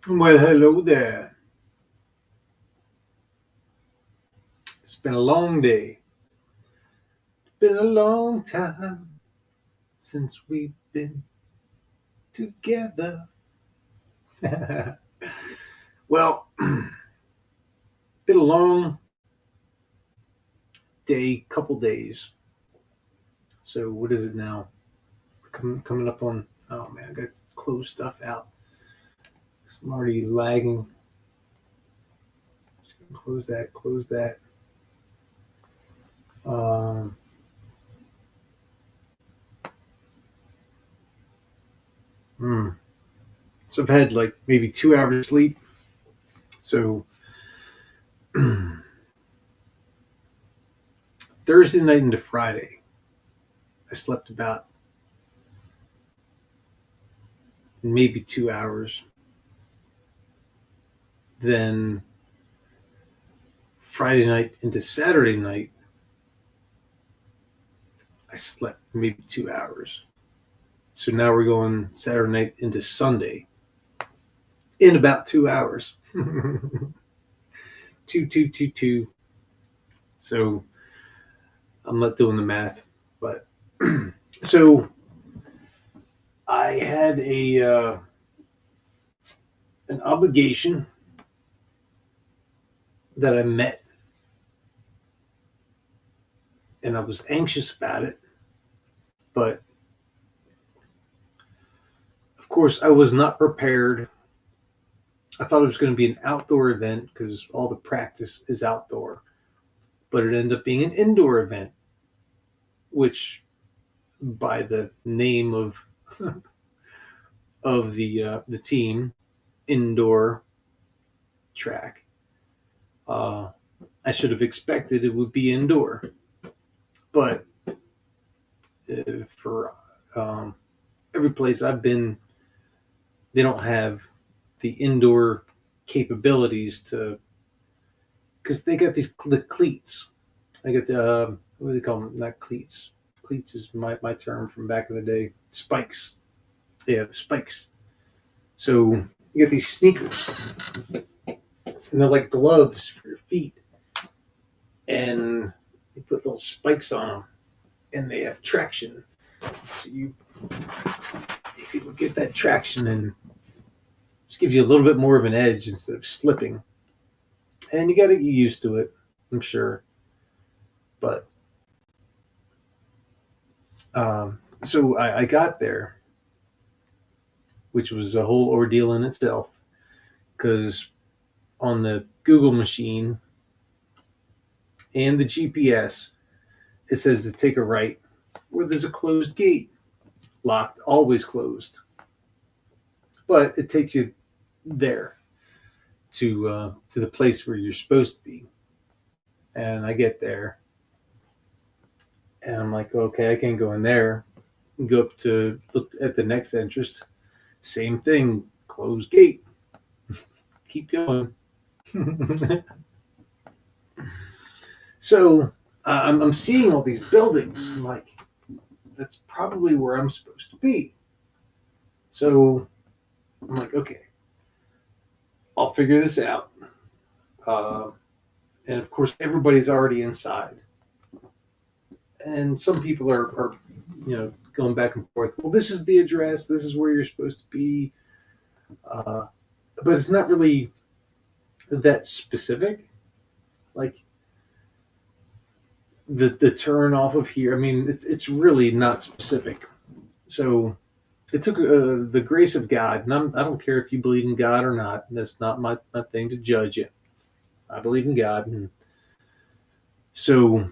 Well, hello there. It's been a long day. Been a long time since we've been together. Well, been a long day, couple days. So what is it now? Coming up on. Oh man, I got to close stuff out. I'm already lagging. Just gonna close that. Close that. Um, hmm. So I've had like maybe 2 hours sleep. So Thursday night into Friday, I slept about maybe 2 hours. Then Friday night into Saturday night, I slept maybe 2 hours. So now we're going Saturday night into Sunday in about 2 hours. Two, two, two, two. So I'm not doing the math, but so I had a an obligation that I met, and I was anxious about it. But of course, I was not prepared. I thought it was going to be an outdoor event because all the practice is outdoor, but it ended up being an indoor event, which by the name of the team, indoor track. Uh, I should have expected it would be indoor, but for every place I've been, they don't have the indoor capabilities to because they got the cleats. I get the what do they call them? Not cleats. Cleats is my term from back in the day. Spikes. Yeah, the spikes. So you get these sneakers, and they're like gloves for your feet, and they put little spikes on them, and they have traction. So you could get that traction, and just gives you a little bit more of an edge instead of slipping. And you got to get used to it, I'm sure. But so I got there, which was a whole ordeal in itself, because on the Google machine and the GPS, it says to take a right where there's a closed gate, locked, always closed. But it takes you there to the place where you're supposed to be. And I get there, and I'm like, okay, I can't go in there. Go up to look at the next entrance. Same thing, closed gate. Keep going. So I'm seeing all these buildings. I'm like, that's probably where I'm supposed to be. So I'm like, okay, I'll figure this out. Uh, and of course, everybody's already inside. And some people are going back and forth. Well, this is the address. This is where you're supposed to be. Uh, but it's not really that specific. Like the turn off of here. I mean, it's really not specific. So it took the grace of God, and I don't care if you believe in God or not. That's not my thing to judge you. I believe in God, and so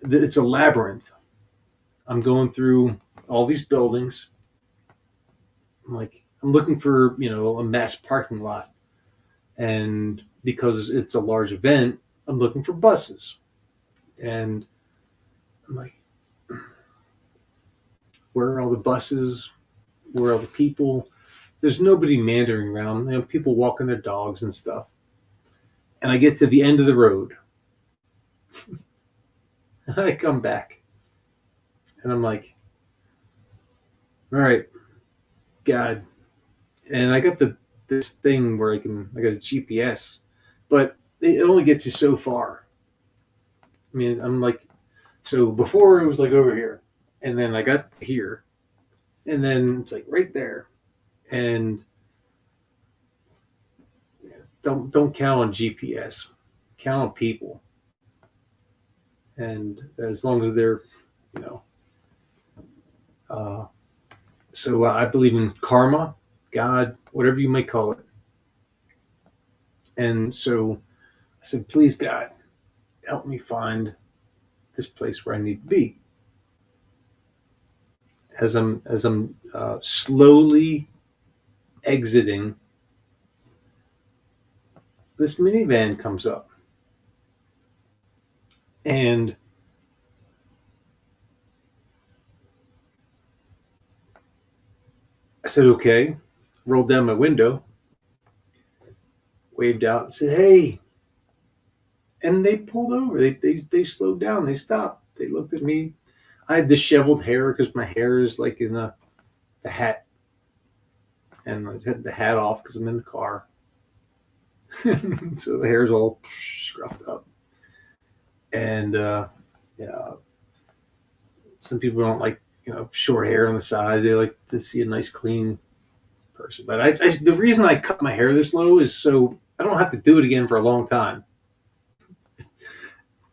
it's a labyrinth. I'm going through all these buildings. I'm looking for a mass parking lot, and because it's a large event, I'm looking for buses, and I'm like, where are all the buses? Where are all the people? There's nobody meandering around. People walking their dogs and stuff. And I get to the end of the road, and I come back, and I'm like, all right, God. And I got the this thing where I got a GPS, but it only gets you so far. I mean, I'm like, so before it was like over here, and then I got here, and then it's like right there, and don't count on GPS, count on people, and as long as they're, you know, uh, so I believe in karma, God, whatever you may call it, and so I said, please God, help me find this place where I need to be. As I'm slowly exiting, this minivan comes up, and I said, okay, rolled down my window, waved out, and said, hey. And they pulled over. They slowed down. They stopped. They looked at me. I had disheveled hair because my hair is like in the hat. And I had the hat off because I'm in the car. So the hair's all scruffed up. And yeah, some people don't like, short hair on the side. They like to see a nice, clean person. But the reason I cut my hair this low is so I don't have to do it again for a long time.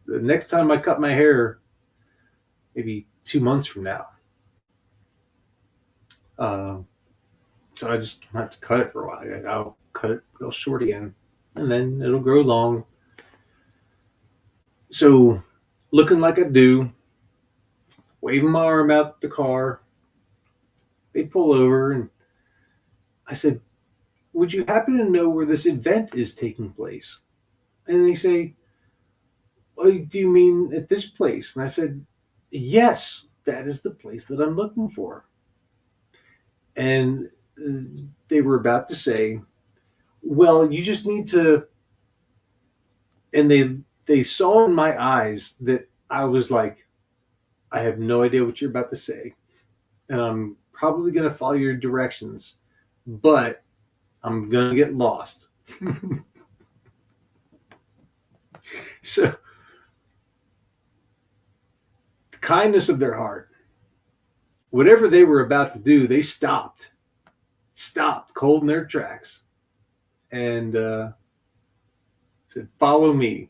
The next time I cut my hair, maybe 2 months from now. So I just have to cut it for a while. I'll cut it real short again, and then it'll grow long. So, looking like I do, waving my arm out the car, they pull over, and I said, would you happen to know where this event is taking place? And they say, oh, do you mean at this place? And I said, yes, that is the place that I'm looking for. And they were about to say, well, you just need to, and they saw in my eyes that I was like, I have no idea what you're about to say, and I'm probably going to follow your directions, but I'm going to get lost. So, the kindness of their heart, whatever they were about to do, they stopped cold in their tracks, and said, follow me.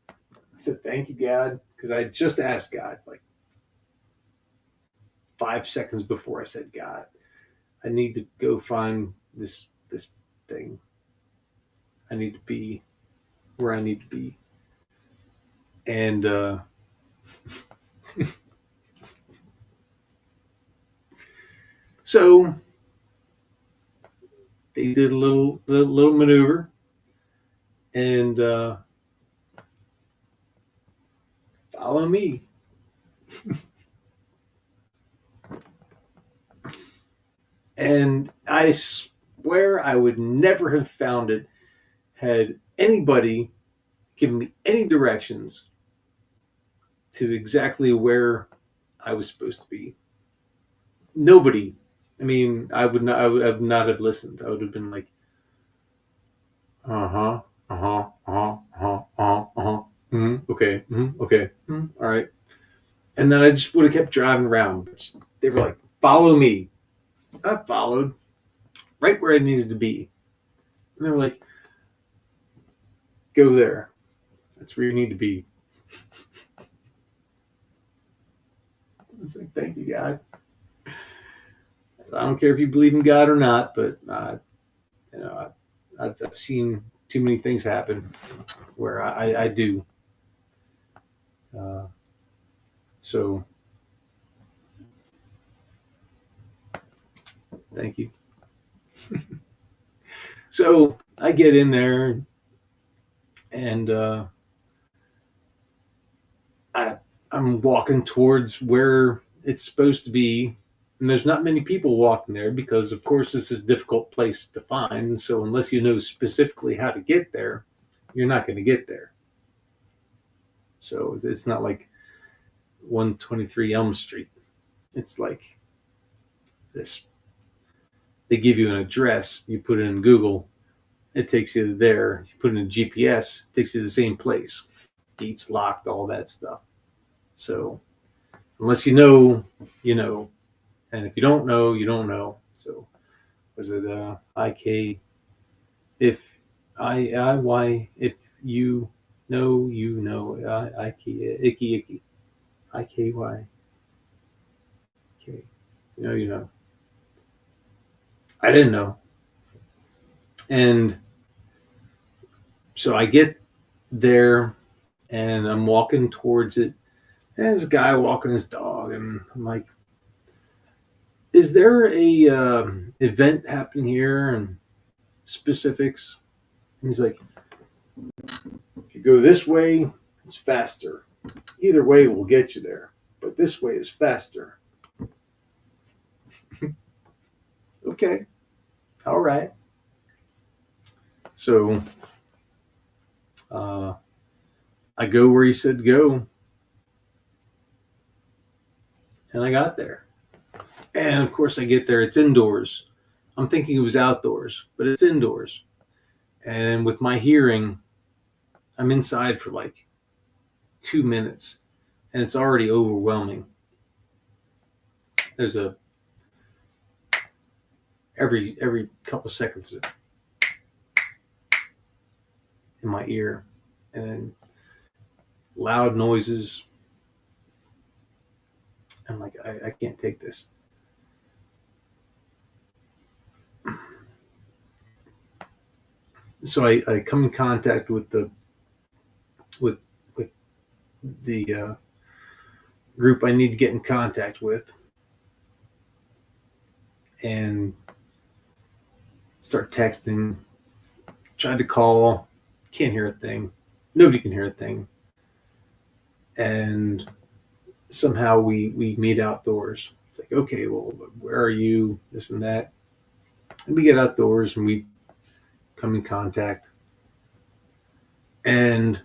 I said, thank you, God, because I just asked God like 5 seconds before I said, God, I need to go find this thing. I need to be where I need to be. And so they did a little maneuver, and follow me. And I swear I would never have found it had anybody given me any directions to exactly where I was supposed to be. Nobody. I mean, I would have not have listened. I would have been like, uh-huh, uh-huh, uh-huh, uh-huh, uh-huh, uh-huh. Okay, okay, all right. And then I just would have kept driving around. They were like, follow me. I followed right where I needed to be. And they were like, go there. That's where you need to be. I was like, thank you, God. I don't care if you believe in God or not, but I've seen too many things happen where I do. Uh, so thank you. So I get in there, and I'm walking towards where it's supposed to be. And there's not many people walking there because, of course, this is a difficult place to find. So unless you know specifically how to get there, you're not going to get there. So it's not like 123 Elm Street. It's like this. They give you an address, you put it in Google, it takes you there. You put it in GPS, it takes you to the same place. Gates locked, all that stuff. So unless you know, you know. And if you don't know, you don't know. So was it IK? If I if you know, you know. Icky icky. IKY. Okay. You know, you know. I didn't know. And so I get there and I'm walking towards it. And there's a guy walking his dog, and I'm like, "Is there a event happening here?" And specifics. And he's like, "If you go this way, it's faster. Either way will get you there, but this way is faster." Okay, all right. So uh, I go where he said go, and I got there. And of course, I get there. It's indoors. I'm thinking it was outdoors, but it's indoors. And with my hearing, I'm inside for like 2 minutes, and it's already overwhelming. There's a every couple seconds in my ear, and loud noises. I'm like, I can't take this. So I come in contact with with with the group I need to get in contact with, and start texting. Tried to call, can't hear a thing. Nobody can hear a thing. And somehow we meet outdoors. It's like, okay, well, where are you? This and that. And we get outdoors and we come in contact, and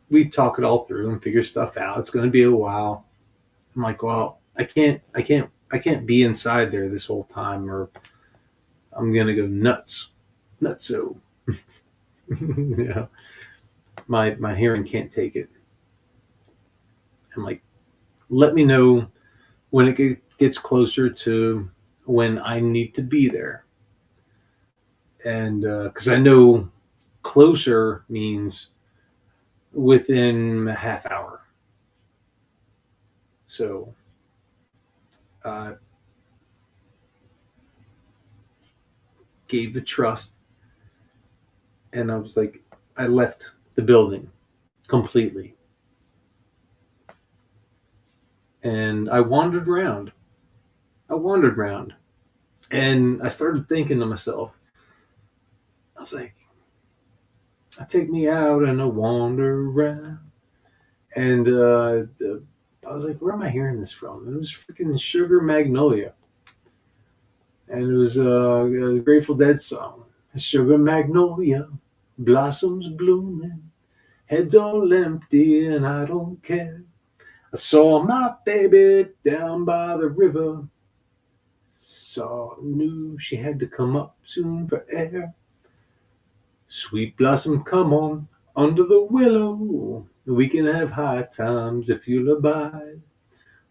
we talk it all through and figure stuff out. It's going to be a while. I'm like, well, I can't be inside there this whole time, or I'm going to go nuts, nutso. Yeah, my hearing can't take it. I'm like, let me know when it gets closer to when I need to be there, and because I know closer means within a half hour. So uh, gave the trust, and I was like, I left the building completely, and I wandered around. I wandered around, and I started thinking to myself, I was like, I take me out and I wander around, and I was like, where am I hearing this from? And it was freaking Sugar Magnolia, and it was a Grateful Dead song. Sugar Magnolia, blossoms blooming, heads all empty, and I don't care. I saw my baby down by the river. Saw, knew she had to come up soon for air. Sweet blossom, come on under the willow. We can have high times if you'll abide.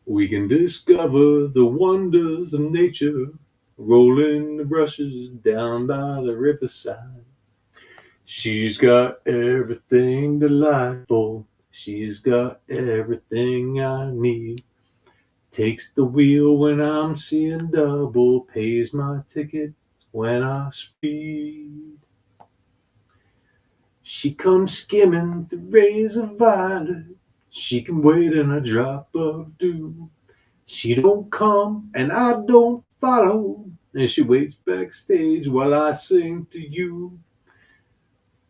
We can discover the wonders of nature, rolling the brushes down by the riverside. She's got everything delightful. She's got everything I need. Takes the wheel when I'm seeing double. Pays my ticket when I speed. She comes skimming through rays of violet. She can wait in a drop of dew. She don't come and I don't follow. And she waits backstage while I sing to you.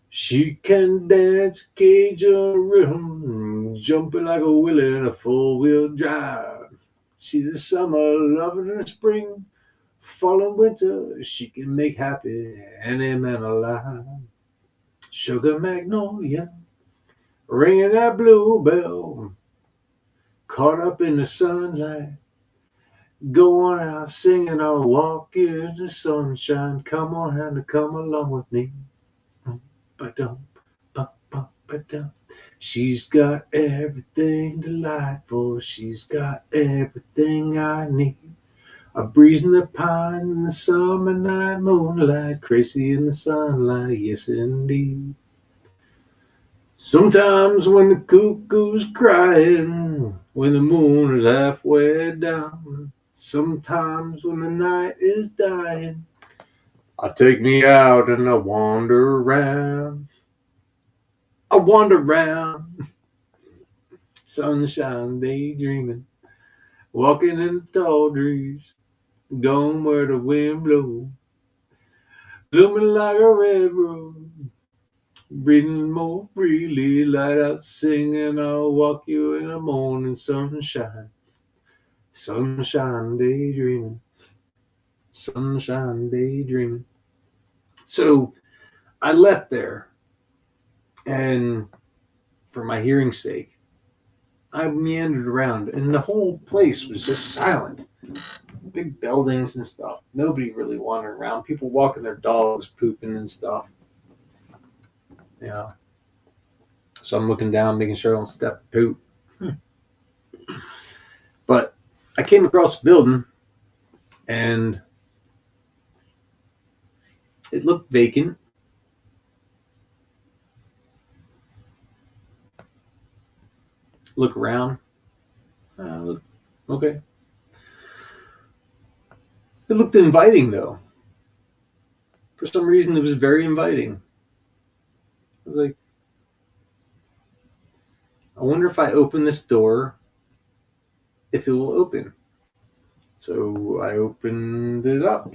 She can dance Cajun rhythm, jumping like a willy in a four-wheel drive. She's a summer lover in the spring, fall and winter. She can make happy any man alive. Sugar Magnolia, ringing that bluebell, caught up in the sunlight. Going out singing, I'll walk in the sunshine. Come on, Hannah, come along with me. Ba-dum, ba-ba-ba-dum. She's got everything delightful. She's got everything I need. A breeze in the pine in the summer night, moonlight, crazy in the sunlight, yes indeed. Sometimes when the cuckoo's crying, when the moon is halfway down, sometimes when the night is dying, I take me out and I wander around. I wander around, sunshine daydreaming, walking in the tall trees, going where the wind blows, blooming like a red rose, breathing more freely, light out singing. I'll walk you in the morning sunshine, sunshine daydreaming, sunshine daydreaming. So I left there, and for my hearing's sake, I meandered around, and the whole place was just silent. Big buildings and stuff. Nobody really wandering around. People walking their dogs, pooping and stuff. Yeah. So I'm looking down, making sure I don't step poop. But I came across a building, and it looked vacant. Look around. Okay. It looked inviting, though. For some reason, it was very inviting. I was like, I wonder if I open this door, if it will open. So I opened it up,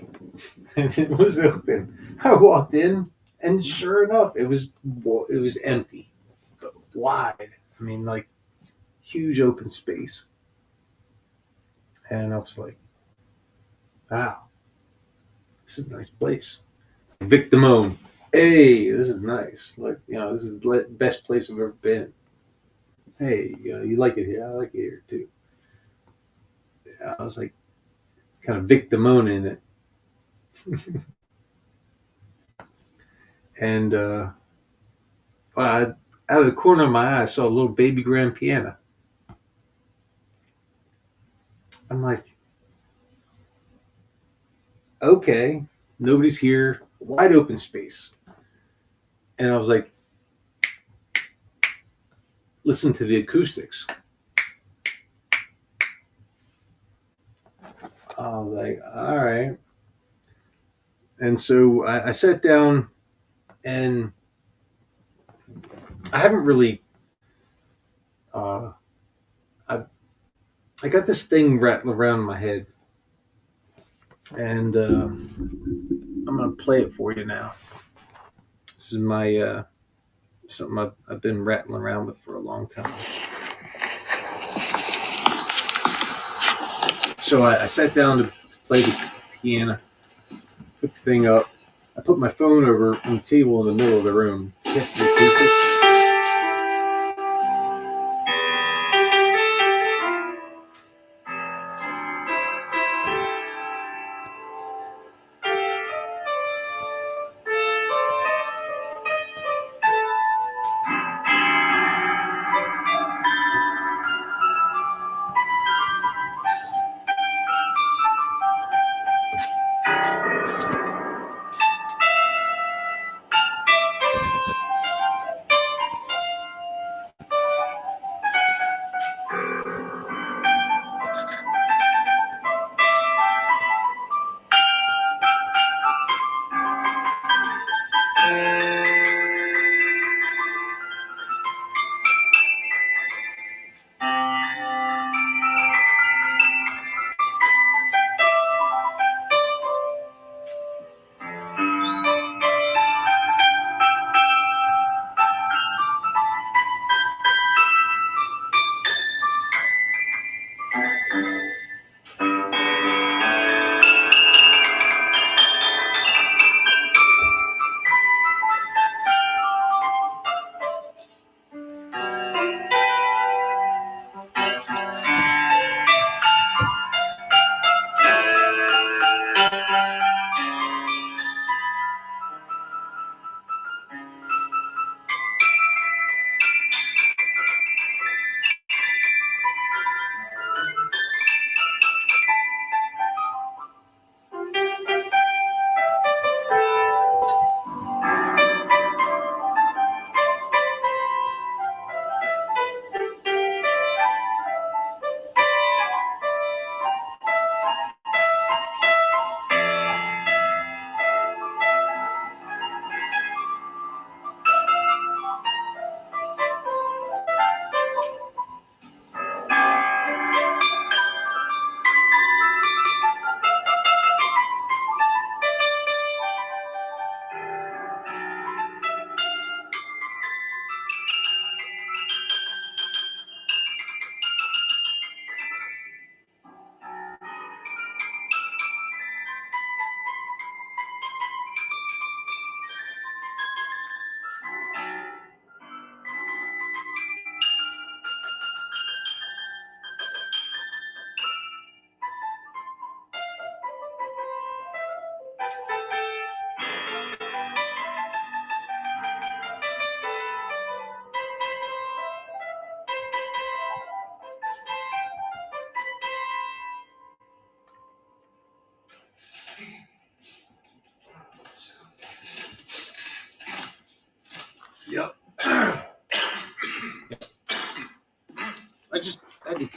and it was open. I walked in, and sure enough, it was empty, but wide. I mean, like huge open space. And I was like, wow, this is a nice place. Vic Damone. Hey, this is nice. Like, this is the best place I've ever been. Hey, you like it here? I like it here too. I was like, kind of Vic Damone in it. And out of the corner of my eye, I saw a little baby grand piano. I'm like, okay, nobody's here, wide open space. And I was like, listen to the acoustics. I was like, all right. And so I sat down, and I haven't really, I got this thing rattling around in my head, and I'm going to play it for you now. This is my something I've been rattling around with for a long time. So I sat down to play the piano, put the thing up. I put my phone over on the table in the middle of the room to catch the acoustics.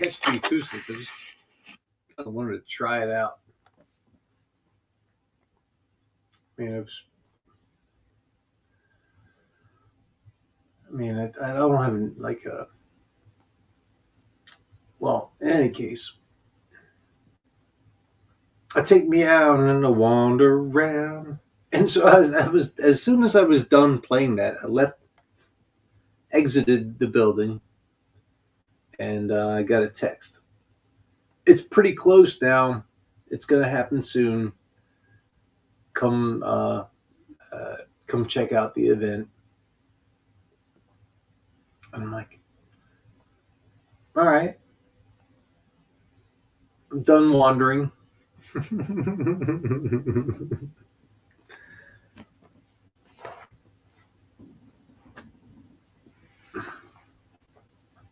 catch the acoustics. I just kind of wanted to try it out. I don't have like a. Well, in any case, I take me out and I wander around. And so I was, as soon as I was done playing that, exited the building, and I got a text. It's pretty close now. It's gonna happen soon. Come, come check out the event. And I'm like, all right, I'm done wandering.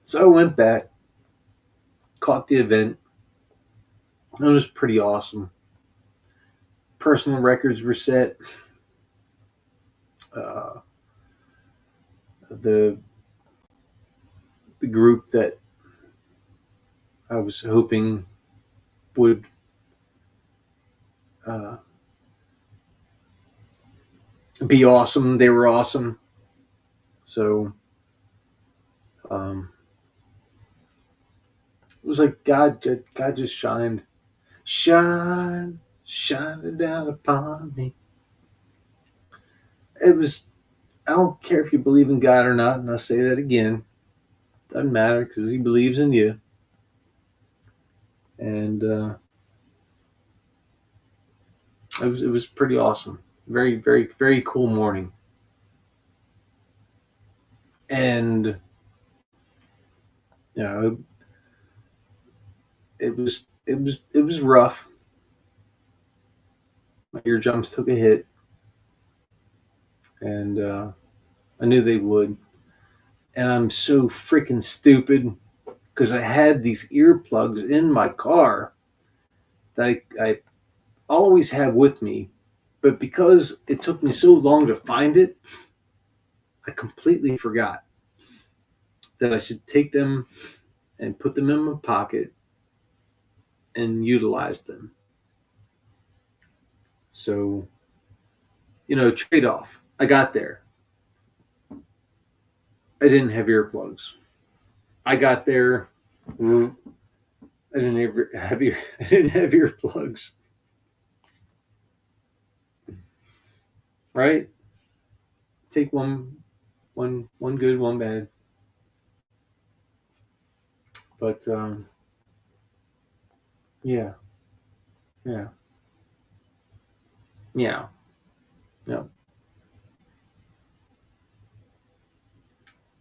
So I went back, caught the event. It was pretty awesome. Personal records were set. Uh, the the group that I was hoping would uh, be awesome, they were awesome. So it was like God just shining down upon me. It was. I don't care if you believe in God or not, and I'll say that again. Doesn't matter because He believes in you. And it was pretty awesome. Very very very cool morning. And you know it was rough. My eardrums took a hit, and I knew they would. And I'm so freaking stupid because I had these earplugs in my car that I always have with me, but because it took me so long to find it, I completely forgot that I should take them and put them in my pocket and utilize them. So, trade off. I got there. I didn't have earplugs. I got there. I didn't have I didn't have earplugs. Right? Take one good, one bad. But yeah, yeah, yeah, yeah.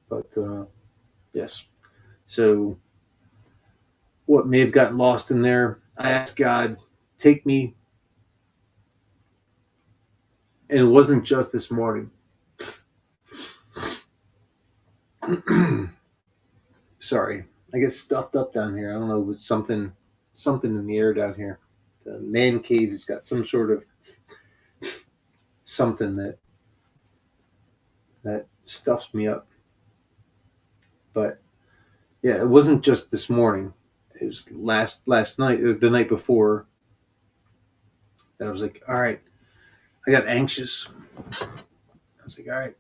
But yes. So what may have gotten lost in there? I asked God, take me, and it wasn't just this morning. Sorry, I get stuffed up down here. I don't know, with something in the air down here. The man cave has got some sort of something that stuffs me up. But yeah, it wasn't just this morning. It was last night, or the night before, that I was like, all right. I got anxious. I was like, all right,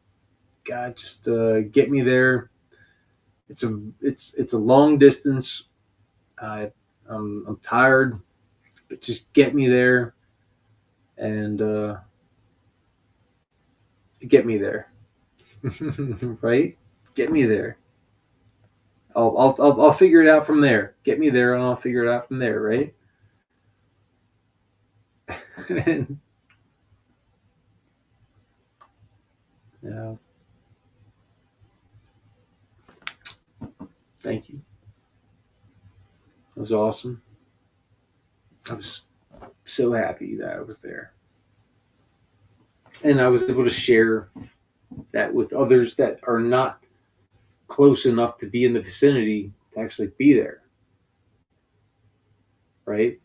God, just get me there. It's a long distance. I'm tired, but just get me there, and get me there. Right? Get me there. I'll figure it out from there. Get me there, and I'll figure it out from there. Right? And, yeah. Thank you. It was awesome. I was so happy that I was there, and I was able to share that with others that are not close enough to be in the vicinity to actually be there. Right?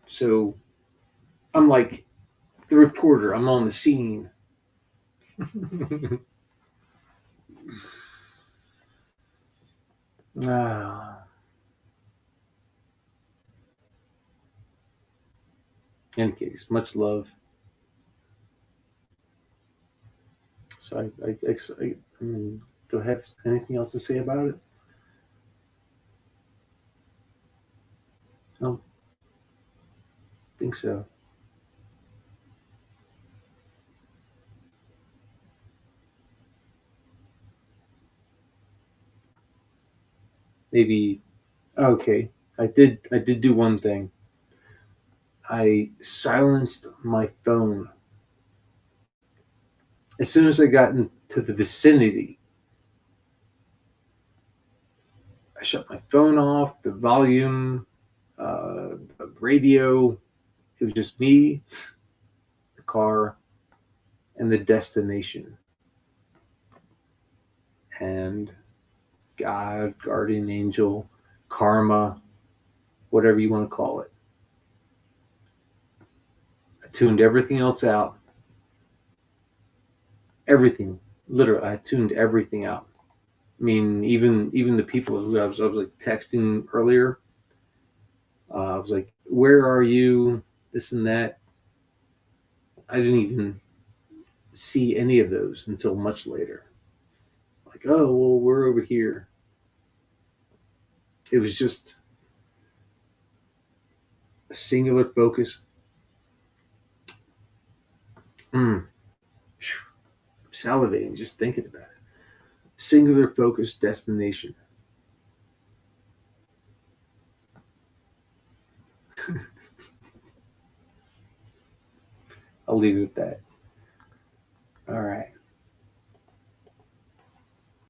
So I'm like the reporter. I'm on the scene. Ah, In any case, much love. So I mean, do I have anything else to say about it? I don't think so. Maybe okay. I did do one thing. I silenced my phone as soon as I got into the vicinity. I shut my phone off, the volume, the radio. It was just me, the car, and the destination. And God, guardian angel, karma, whatever you want to call it. I tuned everything else out. Everything. Literally, I tuned everything out. I mean, even the people who I was like texting earlier. I was like, "Where are you?" This and that. I didn't even see any of those until much later. Like, oh well, we're over here. It was just a singular focus. Mm, salivating just thinking about it. Singular focus destination. I'll leave it at that.